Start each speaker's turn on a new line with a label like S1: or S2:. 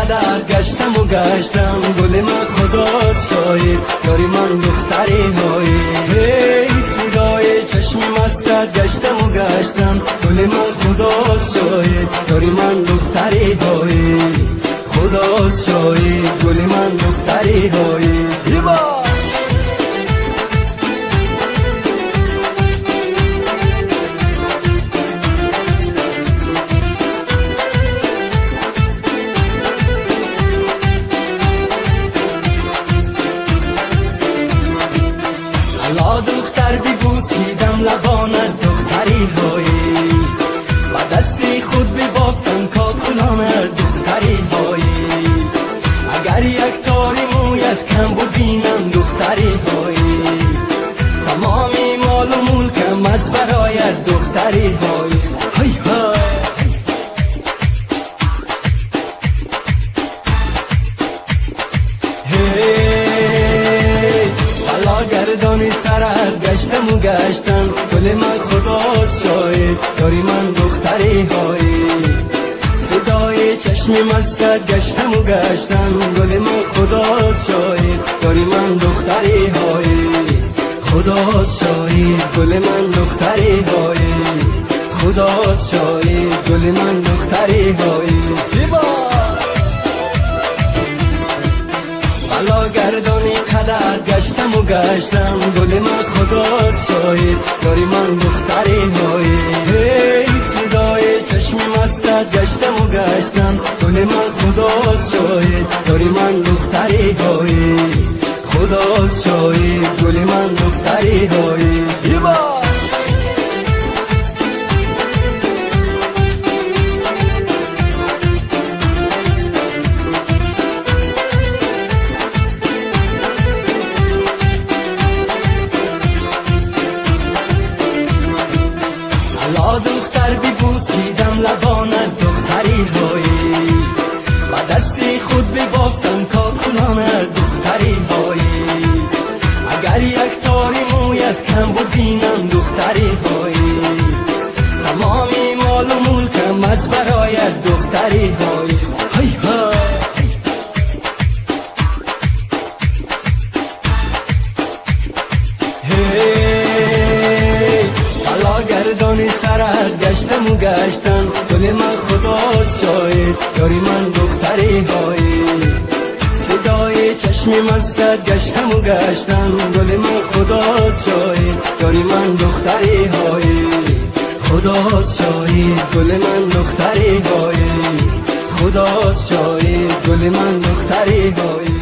S1: قدر گشتم و گشتم، گل من خدا شاید یاری من دختری هایی. هی خدای چشم مستت گشتم و گشتم، گل من خدا شاید یاری من دختری هایی. خدا شاید گل من دختری هایی. دختر ببوسیدم لبانت دختری هایی، و دستی خود ببافتم کاکلانت دختری هایی. اگر یک تاری مویت کم ببینم دختری هایی، تمامی مال و ملکم از برایت دختری هایی. های های گردانی سرت گشتم و گشتم، گل من خدا شاید یاری من دختری هایی. فدای چشم مستت گشتم و گشتم، گل من خدا شاید یاری من دختری هایی. خدا شاید گل من دختری هایی. خدا شاید گل من دختری هایی. گردانی قدر گشتم و گشتم، گل من خدا شاید یاری من دختری هایی. هی خدای چشم مستت گشتم و گشتم، گل من خدا شاید یاری من دختری هایی. خدا شاید گل من دختری هایی. دختر ببوسیدم لبانت دختری هایی، و دستی خود ببافتم کاکلانت دختری هایی. اگر یک تاری مویت کم ببینم دختری هایی، تمامی مال و ملکم از برایت دختری هایی. های های گردانی سرت گشتم و گشتم، گل من خدا شاید یاری من دختری هایی. فدای چشم مستت گشتم و گشتم، گل من خدا شاید یاری من دختری هایی. خدا شاید گل من دختری هایی. خدا شاید گل من دختری هایی.